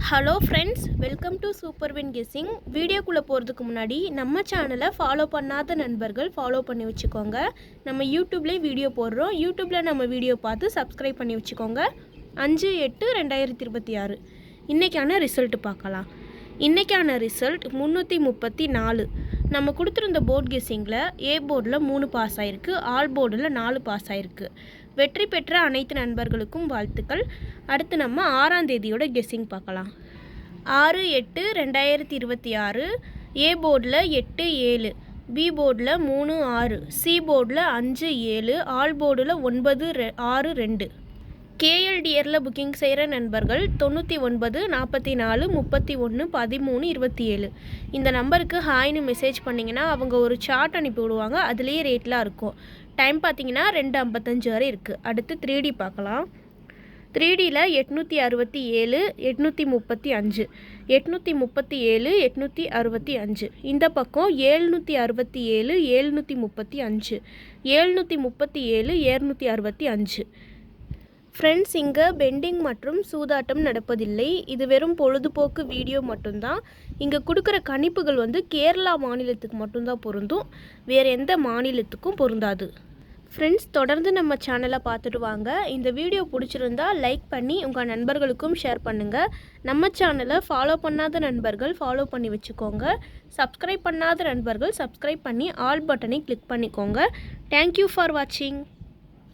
Hello friends, welcome to super win guessing. வீடியோக்குள்ளே போகிறதுக்கு முன்னாடி நம்ம சேனலை ஃபாலோ பண்ணாத நண்பர்கள் ஃபாலோ பண்ணி வச்சுக்கோங்க. நம்ம யூடியூப்லேயே வீடியோ போடுறோம். யூடியூப்பில் நம்ம வீடியோ பார்த்து சப்ஸ்கிரைப் பண்ணி வச்சுக்கோங்க. 5/8/2026 இன்றைக்கான ரிசல்ட் பார்க்கலாம். இன்றைக்கான ரிசல்ட் 334. நம்ம கொடுத்துருந்த போர்ட் கெஸ்ஸிங்கில் ஏ போர்டில் 3 பாஸ் ஆகிருக்கு, ஆல் போர்டில் 4 பாஸ் ஆகிருக்கு. வெற்றி பெற்ற அனைத்து நண்பர்களுக்கும் வாழ்த்துக்கள். அடுத்து நம்ம 6ஆம் தேதியோட கெஸ்ஸிங் பார்க்கலாம். 6/8/2026 ஏ போர்டில் 8-7, பி போர்டில் 3-6, சி போர்டில் 5-7, ஆல் போர்டில் 9-6-2. கேஎல்டிஆரில் புக்கிங் செய்கிற நண்பர்கள் 99 44 31 13 27 இந்த நம்பருக்கு ஹாய்னு மெசேஜ் பண்ணிங்கன்னா அவங்க ஒரு சார்ட் அனுப்பி விடுவாங்க. அதுலேயே ரேட்லாம் இருக்கும். டைம் பார்த்தீங்கன்னா 2:55 வரை இருக்குது. அடுத்து 3D பார்க்கலாம். 3Dயில் 867 835 837 865, இந்த பக்கம் 767 735 737 765. ஃப்ரெண்ட்ஸ், இங்கே பெண்டிங் மற்றும் சூதாட்டம் நடப்பதில்லை. இது வெறும் பொழுதுபோக்கு வீடியோ மட்டும்தான். இங்கே கொடுக்குற கணிப்புகள் கேரளா மாநிலத்துக்கு மட்டும்தான் பொருந்தும், வேறு எந்த மாநிலத்துக்கும் பொருந்தாது. ஃப்ரெண்ட்ஸ், தொடர்ந்து நம்ம சேனலை பார்த்துட்டு வாங்க. இந்த வீடியோ பிடிச்சிருந்தா லைக் பண்ணி உங்கள் நண்பர்களுக்கும் ஷேர் பண்ணுங்கள். நம்ம சேனலை ஃபாலோ பண்ணாத நண்பர்கள் ஃபாலோ பண்ணி வச்சுக்கோங்க. சப்ஸ்கிரைப் பண்ணாத நண்பர்கள் சப்ஸ்கிரைப் பண்ணி ஆல் பட்டனை கிளிக் பண்ணிக்கோங்க. தேங்க்யூ ஃபார் வாட்சிங்.